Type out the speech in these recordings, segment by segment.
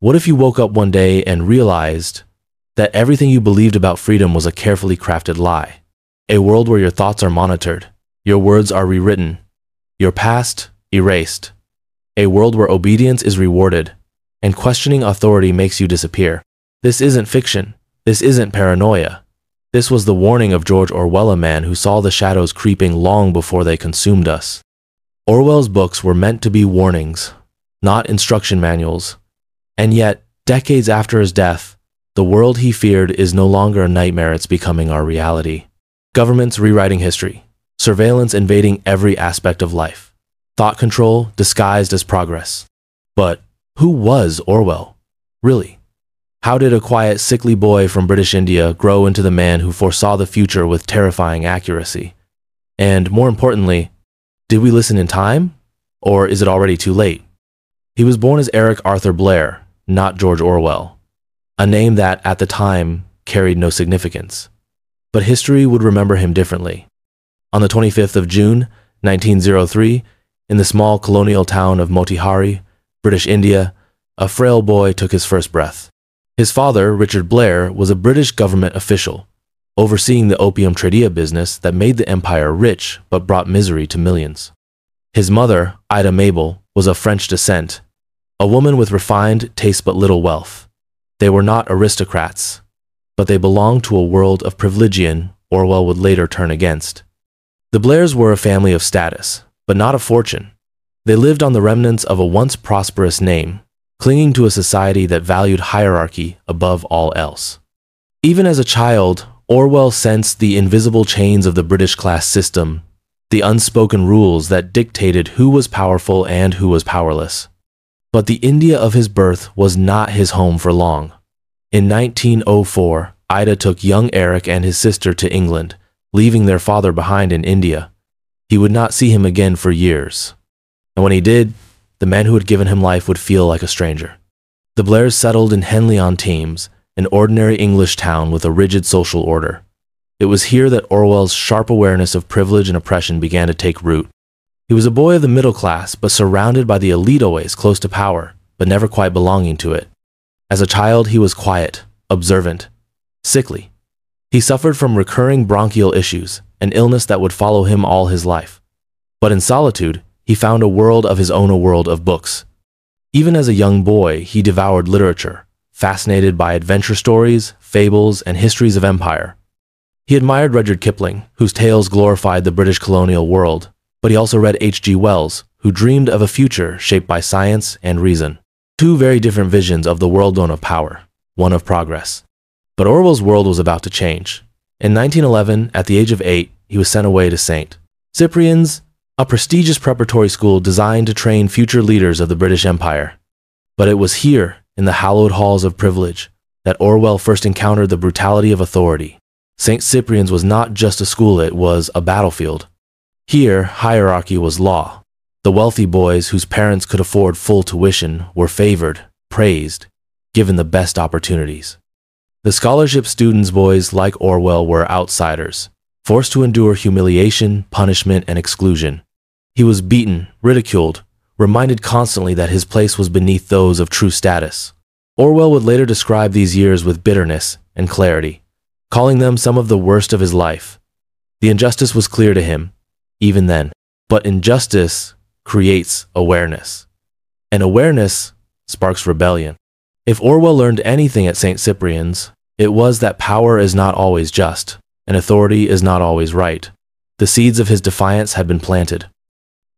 What if you woke up one day and realized that everything you believed about freedom was a carefully crafted lie? A world where your thoughts are monitored, your words are rewritten, your past erased. A world where obedience is rewarded, and questioning authority makes you disappear. This isn't fiction. This isn't paranoia. This was the warning of George Orwell, a man who saw the shadows creeping long before they consumed us. Orwell's books were meant to be warnings, not instruction manuals. And yet, decades after his death, the world he feared is no longer a nightmare, it's becoming our reality. Governments rewriting history, surveillance invading every aspect of life, thought control disguised as progress. But who was Orwell, really? How did a quiet, sickly boy from British India grow into the man who foresaw the future with terrifying accuracy? And more importantly, did we listen in time, or is it already too late? He was born as Eric Arthur Blair, not George Orwell, a name that, at the time, carried no significance. But history would remember him differently. On the 25th of June, 1903, in the small colonial town of Motihari, British India, a frail boy took his first breath. His father, Richard Blair, was a British government official, overseeing the opium tradia business that made the empire rich but brought misery to millions. His mother, Ida Mabel, was of French descent, a woman with refined taste but little wealth. They were not aristocrats, but they belonged to a world of privilegium Orwell would later turn against. The Blairs were a family of status, but not of fortune. They lived on the remnants of a once prosperous name, clinging to a society that valued hierarchy above all else. Even as a child, Orwell sensed the invisible chains of the British class system, the unspoken rules that dictated who was powerful and who was powerless. But the India of his birth was not his home for long. In 1904, Ida took young Eric and his sister to England, leaving their father behind in India. He would not see him again for years. And when he did, the man who had given him life would feel like a stranger. The Blairs settled in Henley-on-Thames, an ordinary English town with a rigid social order. It was here that Orwell's sharp awareness of privilege and oppression began to take root. He was a boy of the middle class, but surrounded by the elite, always close to power, but never quite belonging to it. As a child, he was quiet, observant, sickly. He suffered from recurring bronchial issues, an illness that would follow him all his life. But in solitude, he found a world of his own, a world of books. Even as a young boy, he devoured literature, fascinated by adventure stories, fables, and histories of empire. He admired Rudyard Kipling, whose tales glorified the British colonial world, but he also read H.G. Wells, who dreamed of a future shaped by science and reason. Two very different visions of the world, one of power, one of progress. But Orwell's world was about to change. In 1911, at the age of 8, he was sent away to St. Cyprian's, a prestigious preparatory school designed to train future leaders of the British Empire. But it was here, in the hallowed halls of privilege, that Orwell first encountered the brutality of authority. St. Cyprian's was not just a school, it was a battlefield. Here, hierarchy was law. The wealthy boys whose parents could afford full tuition were favored, praised, given the best opportunities. The scholarship students' boys, like Orwell, were outsiders, forced to endure humiliation, punishment, and exclusion. He was beaten, ridiculed, reminded constantly that his place was beneath those of true status. Orwell would later describe these years with bitterness and clarity, calling them some of the worst of his life. The injustice was clear to him, even then. But injustice creates awareness, and awareness sparks rebellion. If Orwell learned anything at St. Cyprian's, it was that power is not always just, and authority is not always right. The seeds of his defiance had been planted.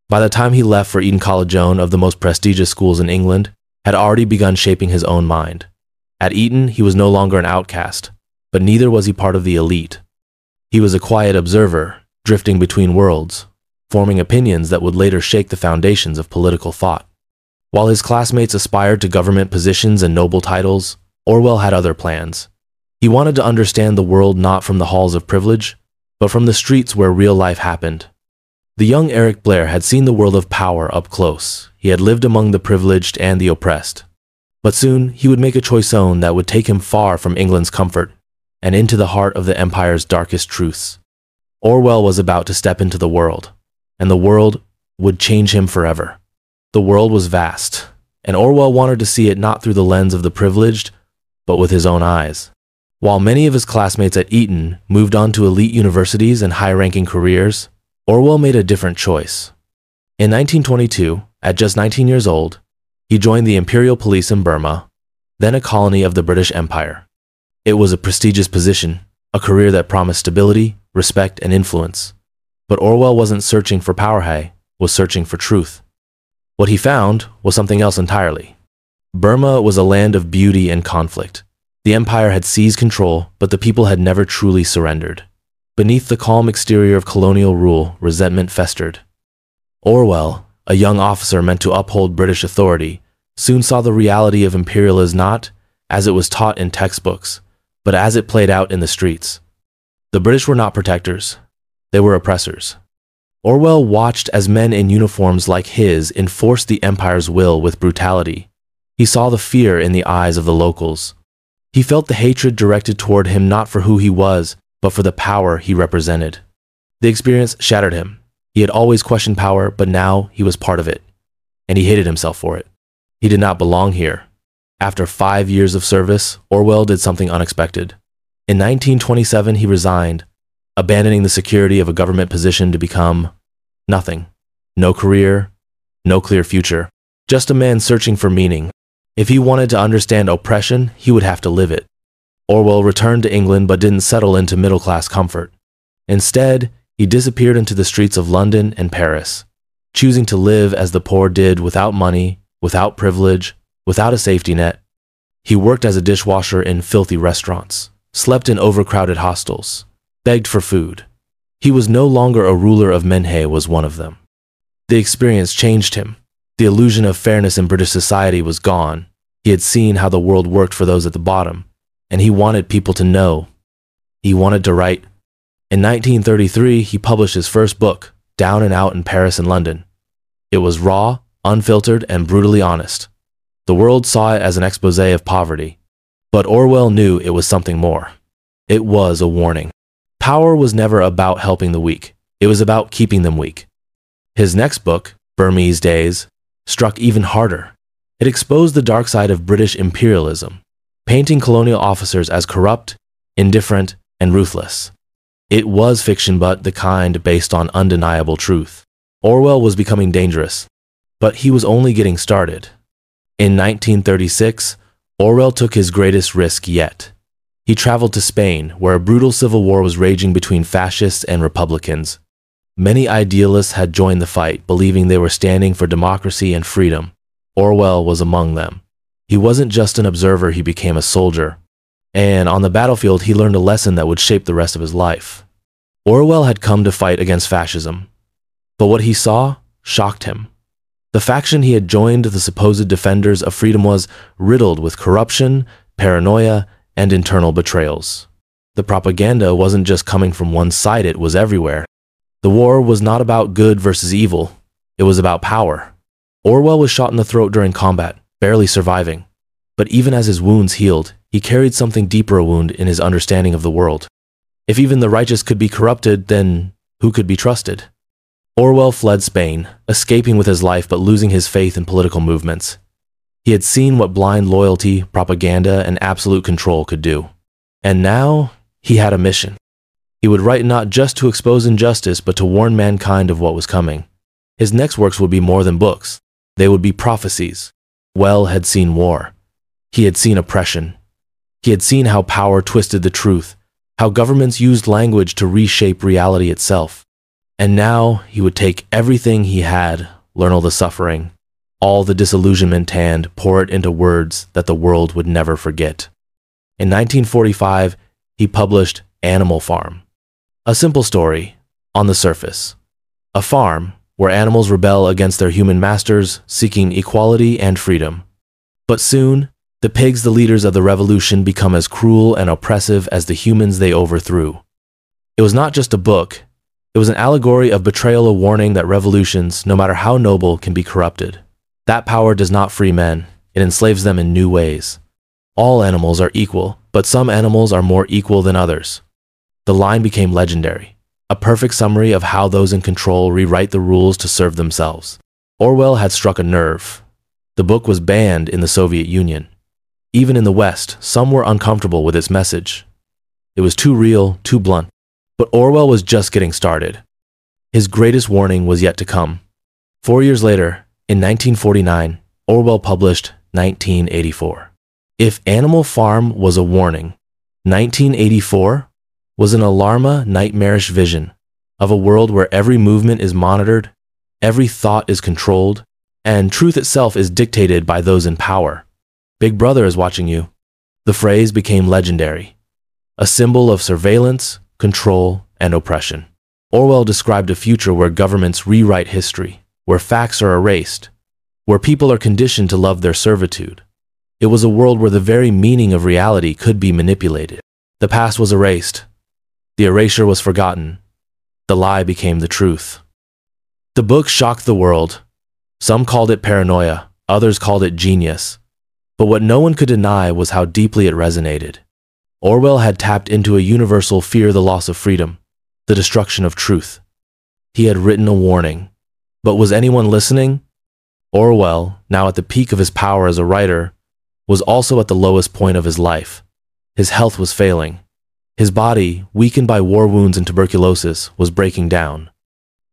By the time he left for Eton College, one of the most prestigious schools in England, had already begun shaping his own mind. At Eton, he was no longer an outcast, but neither was he part of the elite. He was a quiet observer, drifting between worlds, forming opinions that would later shake the foundations of political thought. While his classmates aspired to government positions and noble titles, Orwell had other plans. He wanted to understand the world not from the halls of privilege, but from the streets where real life happened. The young Eric Blair had seen the world of power up close. He had lived among the privileged and the oppressed. But soon, he would make a choice own that would take him far from England's comfort and into the heart of the empire's darkest truths. Orwell was about to step into the world, and the world would change him forever. The world was vast, and Orwell wanted to see it not through the lens of the privileged, but with his own eyes. While many of his classmates at Eton moved on to elite universities and high-ranking careers, Orwell made a different choice. In 1922, at just 19 years old, he joined the Imperial Police in Burma, then a colony of the British Empire. It was a prestigious position, a career that promised stability, respect, and influence. But Orwell wasn't searching for power, he was searching for truth. What he found was something else entirely. Burma was a land of beauty and conflict. The empire had seized control, but the people had never truly surrendered. Beneath the calm exterior of colonial rule, resentment festered. Orwell, a young officer meant to uphold British authority, soon saw the reality of imperialism not as it was taught in textbooks, but as it played out in the streets. The British were not protectors. They were oppressors. Orwell watched as men in uniforms like his enforced the empire's will with brutality. He saw the fear in the eyes of the locals. He felt the hatred directed toward him not for who he was, but for the power he represented. The experience shattered him. He had always questioned power, but now he was part of it, and he hated himself for it. He did not belong here. After 5 years of service, Orwell did something unexpected. In 1927, he resigned, abandoning the security of a government position to become nothing. No career, no clear future. Just a man searching for meaning. If he wanted to understand oppression, he would have to live it. Orwell returned to England but didn't settle into middle-class comfort. Instead, he disappeared into the streets of London and Paris, choosing to live as the poor did, without money, without privilege, without a safety net. He worked as a dishwasher in filthy restaurants, slept in overcrowded hostels, begged for food. He was no longer a ruler of men, he was one of them. The experience changed him. The illusion of fairness in British society was gone. He had seen how the world worked for those at the bottom, and he wanted people to know. He wanted to write. In 1933, he published his first book, Down and Out in Paris and London. It was raw, unfiltered, and brutally honest. The world saw it as an exposé of poverty. But Orwell knew it was something more. It was a warning. Power was never about helping the weak. It was about keeping them weak. His next book, Burmese Days, struck even harder. It exposed the dark side of British imperialism, painting colonial officers as corrupt, indifferent, and ruthless. It was fiction, but the kind based on undeniable truth. Orwell was becoming dangerous, but he was only getting started. In 1936, Orwell took his greatest risk yet. He traveled to Spain, where a brutal civil war was raging between fascists and Republicans. Many idealists had joined the fight, believing they were standing for democracy and freedom. Orwell was among them. He wasn't just an observer, he became a soldier. And on the battlefield, he learned a lesson that would shape the rest of his life. Orwell had come to fight against fascism, but what he saw shocked him. The faction he had joined, the supposed defenders of freedom, was riddled with corruption, paranoia, and internal betrayals. The propaganda wasn't just coming from one side, it was everywhere. The war was not about good versus evil, it was about power. Orwell was shot in the throat during combat, barely surviving. But even as his wounds healed, he carried something deeper, a wound in his understanding of the world. If even the righteous could be corrupted, then who could be trusted? Orwell fled Spain, escaping with his life but losing his faith in political movements. He had seen what blind loyalty, propaganda, and absolute control could do. And now, he had a mission. He would write not just to expose injustice, but to warn mankind of what was coming. His next works would be more than books. They would be prophecies. Orwell had seen war. He had seen oppression. He had seen how power twisted the truth, how governments used language to reshape reality itself. And now he would take everything he had, learn all the suffering, all the disillusionment, and pour it into words that the world would never forget. In 1945, he published Animal Farm. A simple story, on the surface. A farm where animals rebel against their human masters, seeking equality and freedom. But soon, the pigs, the leaders of the revolution, become as cruel and oppressive as the humans they overthrew. It was not just a book. It was an allegory of betrayal, a warning that revolutions, no matter how noble, can be corrupted. That power does not free men, it enslaves them in new ways. All animals are equal, but some animals are more equal than others. The line became legendary, a perfect summary of how those in control rewrite the rules to serve themselves. Orwell had struck a nerve. The book was banned in the Soviet Union. Even in the West, some were uncomfortable with its message. It was too real, too blunt. But Orwell was just getting started. His greatest warning was yet to come. 4 years later, in 1949, Orwell published 1984. If Animal Farm was a warning, 1984 was an alarma, nightmarish vision of a world where every movement is monitored, every thought is controlled, and truth itself is dictated by those in power. Big Brother is watching you. The phrase became legendary, a symbol of surveillance, control, and oppression. Orwell described a future where governments rewrite history, where facts are erased, where people are conditioned to love their servitude. It was a world where the very meaning of reality could be manipulated. The past was erased. The erasure was forgotten. The lie became the truth. The book shocked the world. Some called it paranoia, others called it genius. But what no one could deny was how deeply it resonated. Orwell had tapped into a universal fear of the loss of freedom, the destruction of truth. He had written a warning. But was anyone listening? Orwell, now at the peak of his power as a writer, was also at the lowest point of his life. His health was failing. His body, weakened by war wounds and tuberculosis, was breaking down.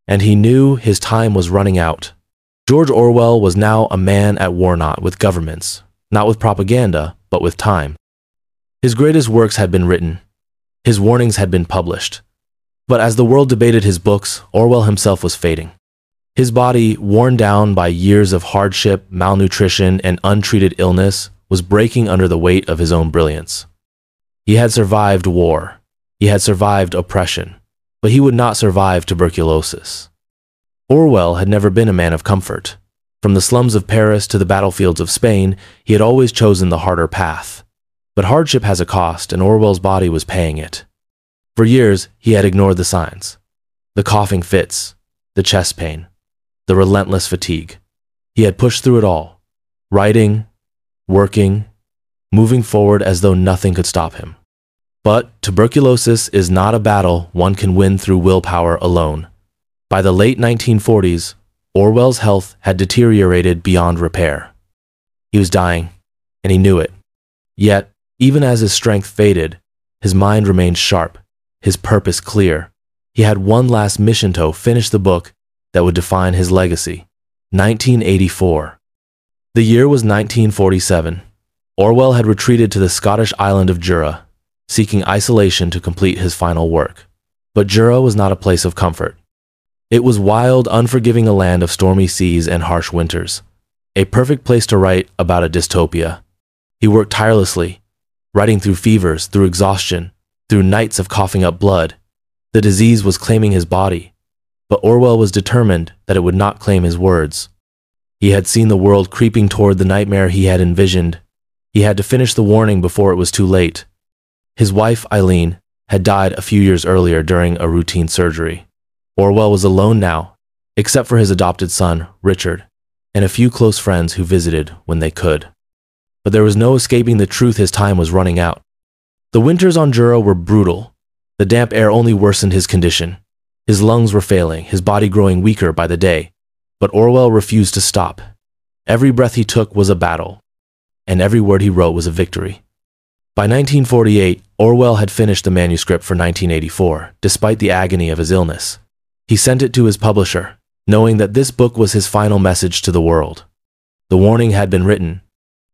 And he knew his time was running out. George Orwell was now a man at war, not with governments, not with propaganda, but with time. His greatest works had been written. His warnings had been published. But as the world debated his books, Orwell himself was fading. His body, worn down by years of hardship, malnutrition, and untreated illness, was breaking under the weight of his own brilliance. He had survived war. He had survived oppression. But he would not survive tuberculosis. Orwell had never been a man of comfort. From the slums of Paris to the battlefields of Spain, he had always chosen the harder path. But hardship has a cost, and Orwell's body was paying it. For years, he had ignored the signs. The coughing fits, the chest pain, the relentless fatigue. He had pushed through it all, writing, working, moving forward as though nothing could stop him. But tuberculosis is not a battle one can win through willpower alone. By the late 1940s, Orwell's health had deteriorated beyond repair. He was dying, and he knew it. Yet, even as his strength faded, his mind remained sharp, his purpose clear. He had one last mission to finish the book that would define his legacy. 1984. The year was 1947. Orwell had retreated to the Scottish island of Jura, seeking isolation to complete his final work. But Jura was not a place of comfort. It was wild, unforgiving a land of stormy seas and harsh winters, a perfect place to write about a dystopia. He worked tirelessly, writing through fevers, through exhaustion, through nights of coughing up blood. The disease was claiming his body, but Orwell was determined that it would not claim his words. He had seen the world creeping toward the nightmare he had envisioned. He had to finish the warning before it was too late. His wife, Eileen, had died a few years earlier during a routine surgery. Orwell was alone now, except for his adopted son, Richard, and a few close friends who visited when they could. But there was no escaping the truth: his time was running out. The winters on Jura were brutal. The damp air only worsened his condition. His lungs were failing, his body growing weaker by the day. But Orwell refused to stop. Every breath he took was a battle, and every word he wrote was a victory. By 1948, Orwell had finished the manuscript for 1984, despite the agony of his illness. He sent it to his publisher, knowing that this book was his final message to the world. The warning had been written.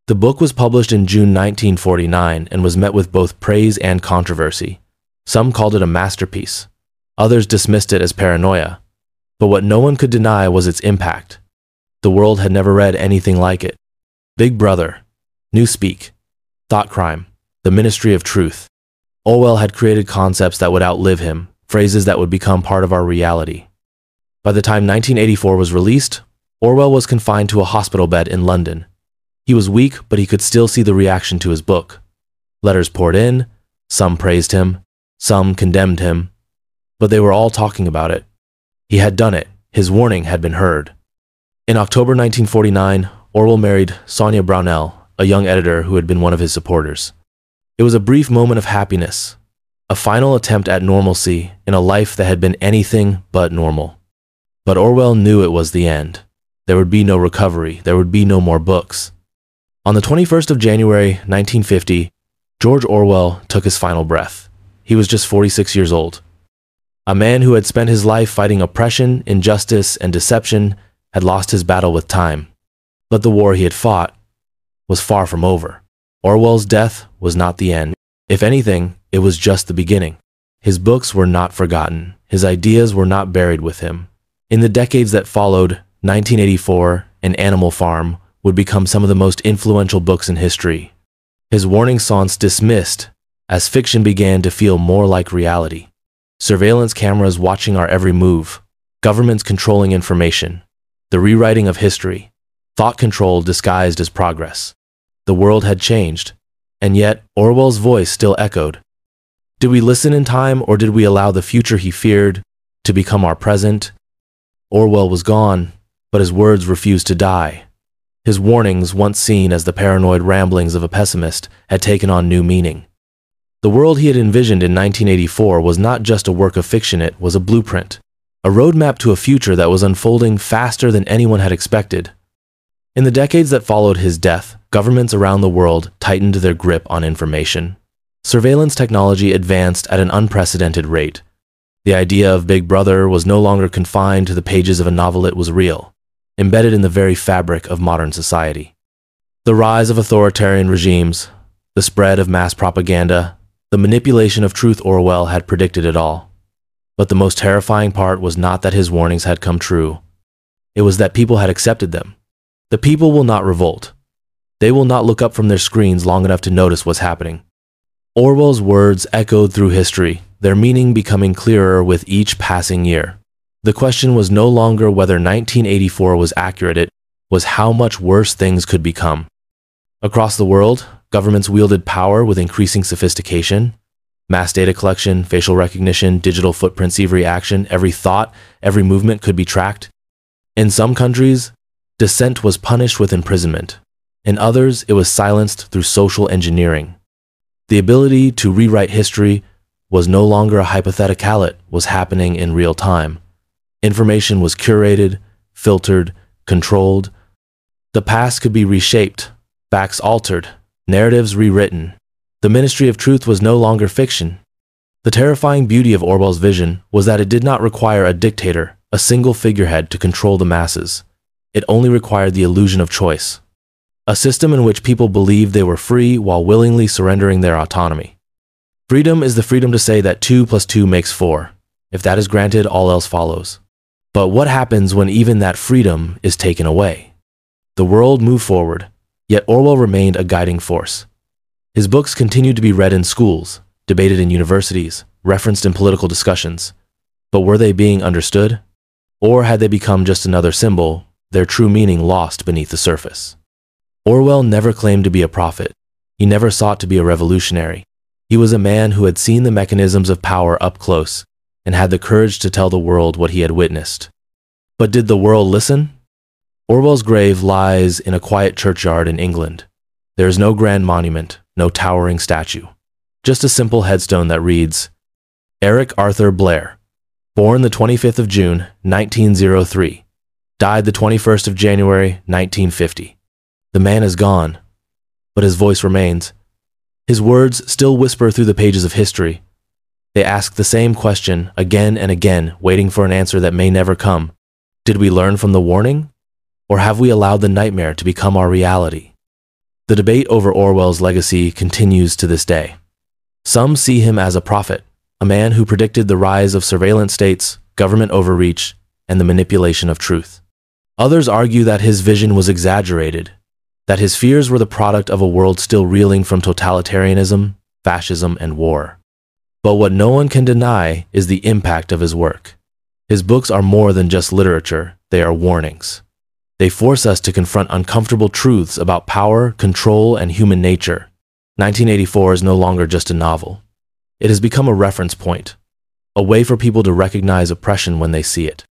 The book was published in June 1949 and was met with both praise and controversy. Some called it a masterpiece. Others dismissed it as paranoia. But what no one could deny was its impact. The world had never read anything like it. Big Brother, Newspeak, Thought Crime, the Ministry of Truth. Orwell had created concepts that would outlive him, phrases that would become part of our reality. By the time 1984 was released, Orwell was confined to a hospital bed in London. He was weak, but he could still see the reaction to his book. Letters poured in, some praised him, some condemned him, but they were all talking about it. He had done it. His warning had been heard. In October 1949, Orwell married Sonia Brownell, a young editor who had been one of his supporters. It was a brief moment of happiness, a final attempt at normalcy in a life that had been anything but normal. But Orwell knew it was the end. There would be no recovery. There would be no more books. On the 21st of January, 1950, George Orwell took his final breath. He was just 46 years old. A man who had spent his life fighting oppression, injustice, and deception had lost his battle with time. But the war he had fought was far from over. Orwell's death was not the end. If anything, it was just the beginning. His books were not forgotten. His ideas were not buried with him. In the decades that followed, 1984 and Animal Farm would become some of the most influential books in history. His warning songs dismissed as fiction began to feel more like reality. Surveillance cameras watching our every move, governments controlling information, the rewriting of history, thought control disguised as progress. The world had changed, and yet Orwell's voice still echoed. Did we listen in time, or did we allow the future he feared to become our present? Orwell was gone, but his words refused to die. His warnings, once seen as the paranoid ramblings of a pessimist, had taken on new meaning. The world he had envisioned in 1984 was not just a work of fiction, it was a blueprint, a roadmap to a future that was unfolding faster than anyone had expected. In the decades that followed his death, governments around the world tightened their grip on information. Surveillance technology advanced at an unprecedented rate. The idea of Big Brother was no longer confined to the pages of a novel, it was real, embedded in the very fabric of modern society. The rise of authoritarian regimes, the spread of mass propaganda, the manipulation of truth. Orwell had predicted it all. But the most terrifying part was not that his warnings had come true. It was that people had accepted them. The people will not revolt. They will not look up from their screens long enough to notice what's happening. Orwell's words echoed through history, their meaning becoming clearer with each passing year. The question was no longer whether 1984 was accurate, it was how much worse things could become. Across the world, governments wielded power with increasing sophistication. Mass data collection, facial recognition, digital footprints, every action, every thought, every movement could be tracked. In some countries, dissent was punished with imprisonment. In others, it was silenced through social engineering. The ability to rewrite history was no longer a hypothetical, it was happening in real time. Information was curated, filtered, controlled. The past could be reshaped, facts altered, narratives rewritten. The Ministry of Truth was no longer fiction. The terrifying beauty of Orwell's vision was that it did not require a dictator, a single figurehead to control the masses. It only required the illusion of choice. A system in which people believed they were free while willingly surrendering their autonomy. Freedom is the freedom to say that 2 + 2 makes 4. If that is granted, all else follows. But what happens when even that freedom is taken away? The world moved forward, yet Orwell remained a guiding force. His books continued to be read in schools, debated in universities, referenced in political discussions. But were they being understood? Or had they become just another symbol, their true meaning lost beneath the surface? Orwell never claimed to be a prophet. He never sought to be a revolutionary. He was a man who had seen the mechanisms of power up close and had the courage to tell the world what he had witnessed. But did the world listen? Orwell's grave lies in a quiet churchyard in England. There is no grand monument, no towering statue, just a simple headstone that reads, Eric Arthur Blair, born the 25th of June, 1903, died the 21st of January, 1950. The man is gone, but his voice remains. His words still whisper through the pages of history. They ask the same question again and again, waiting for an answer that may never come. Did we learn from the warning? Or have we allowed the nightmare to become our reality? The debate over Orwell's legacy continues to this day. Some see him as a prophet, a man who predicted the rise of surveillance states, government overreach, and the manipulation of truth. Others argue that his vision was exaggerated, that his fears were the product of a world still reeling from totalitarianism, fascism, and war. But what no one can deny is the impact of his work. His books are more than just literature, they are warnings. They force us to confront uncomfortable truths about power, control, and human nature. 1984 is no longer just a novel. It has become a reference point, a way for people to recognize oppression when they see it.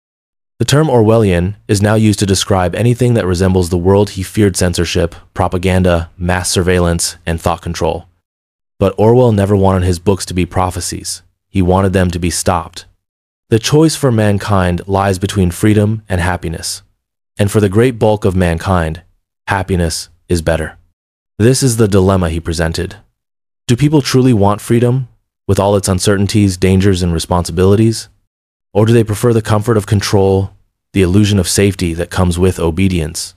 The term Orwellian is now used to describe anything that resembles the world he feared: censorship, propaganda, mass surveillance, and thought control. But Orwell never wanted his books to be prophecies. He wanted them to be stopped. The choice for mankind lies between freedom and happiness, And for the great bulk of mankind, happiness is better. This is the dilemma he presented. Do people truly want freedom, with all its uncertainties, dangers, and responsibilities? Or do they prefer the comfort of control, the illusion of safety that comes with obedience?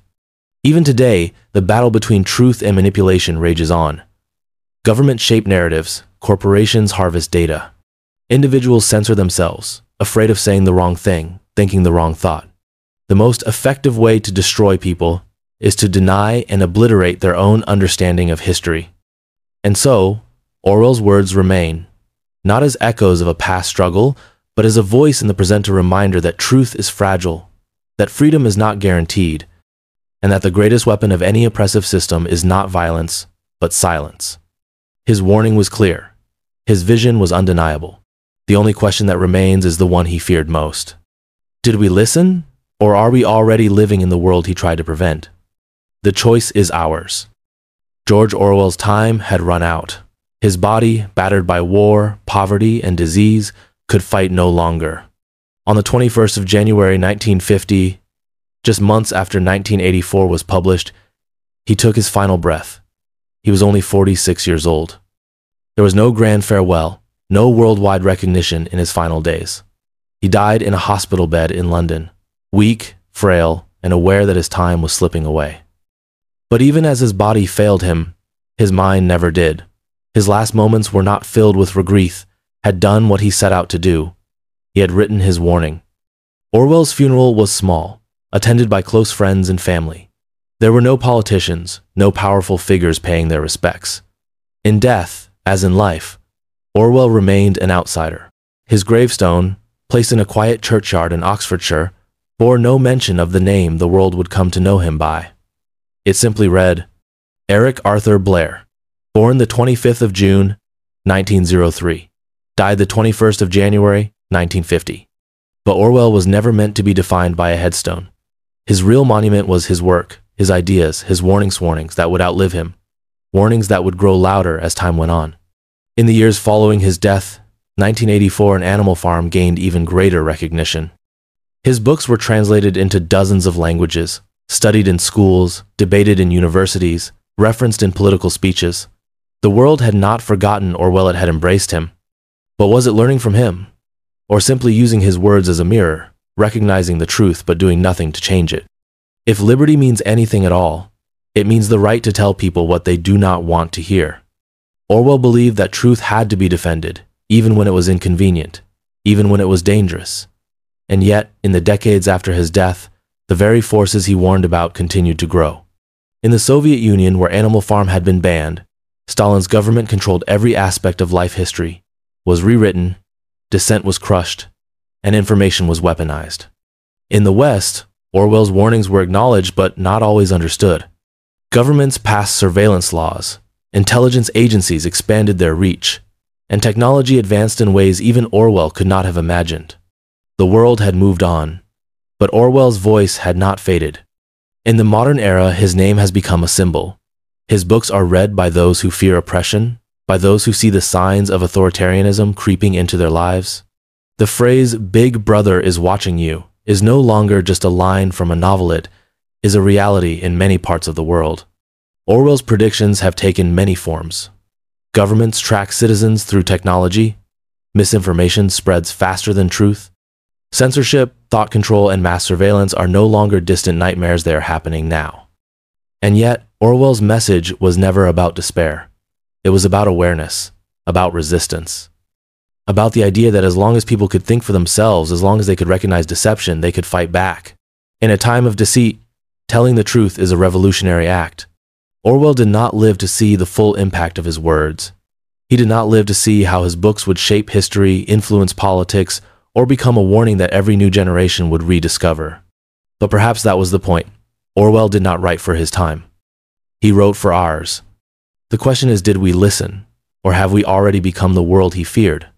Even today, the battle between truth and manipulation rages on. Governments shape narratives, corporations harvest data. Individuals censor themselves, afraid of saying the wrong thing, thinking the wrong thought. The most effective way to destroy people is to deny and obliterate their own understanding of history. And so, Orwell's words remain, not as echoes of a past struggle, but as a voice in the present, a reminder that truth is fragile, that freedom is not guaranteed, and that the greatest weapon of any oppressive system is not violence, but silence. His warning was clear. His vision was undeniable. The only question that remains is the one he feared most. Did we listen, or are we already living in the world he tried to prevent? The choice is ours. George Orwell's time had run out. His body, battered by war, poverty, and disease, could fight no longer. On the 21st of January 1950, just months after 1984 was published, he took his final breath. He was only 46 years old. There was no grand farewell, no worldwide recognition in his final days. He died in a hospital bed in London, weak, frail, and aware that his time was slipping away. But even as his body failed him, his mind never did. His last moments were not filled with regret, had done what he set out to do. He had written his warning. Orwell's funeral was small, attended by close friends and family. There were no politicians, no powerful figures paying their respects. In death, as in life, Orwell remained an outsider. His gravestone, placed in a quiet churchyard in Oxfordshire, bore no mention of the name the world would come to know him by. It simply read, Eric Arthur Blair, born the 25th of June, 1903, died the 21st of January, 1950. But Orwell was never meant to be defined by a headstone. His real monument was his work, his ideas, his warnings that would outlive him, warnings that would grow louder as time went on. In the years following his death, 1984 and Animal Farm gained even greater recognition. His books were translated into dozens of languages, studied in schools, debated in universities, referenced in political speeches. The world had not forgotten Orwell, it had embraced him. But was it learning from him? Or simply using his words as a mirror, recognizing the truth but doing nothing to change it? If liberty means anything at all, it means the right to tell people what they do not want to hear. Orwell believed that truth had to be defended, even when it was inconvenient, even when it was dangerous. And yet, in the decades after his death, the very forces he warned about continued to grow. In the Soviet Union, where Animal Farm had been banned, Stalin's government controlled every aspect of life history, was rewritten, dissent was crushed, and information was weaponized. In the West, Orwell's warnings were acknowledged but not always understood. Governments passed surveillance laws, intelligence agencies expanded their reach, and technology advanced in ways even Orwell could not have imagined. The world had moved on, but Orwell's voice had not faded. In the modern era, his name has become a symbol. His books are read by those who fear oppression, by those who see the signs of authoritarianism creeping into their lives. The phrase, "Big Brother is watching you," is no longer just a line from a novel, it is a reality in many parts of the world. Orwell's predictions have taken many forms. Governments track citizens through technology. Misinformation spreads faster than truth. Censorship, thought control, and mass surveillance are no longer distant nightmares, they are happening now. And yet, Orwell's message was never about despair. It was about awareness, about resistance, about the idea that as long as people could think for themselves, as long as they could recognize deception, they could fight back. In a time of deceit, telling the truth is a revolutionary act. Orwell did not live to see the full impact of his words. He did not live to see how his books would shape history, influence politics, or become a warning that every new generation would rediscover. But perhaps that was the point. Orwell did not write for his time. He wrote for ours. The question is, did we listen, or have we already become the world he feared?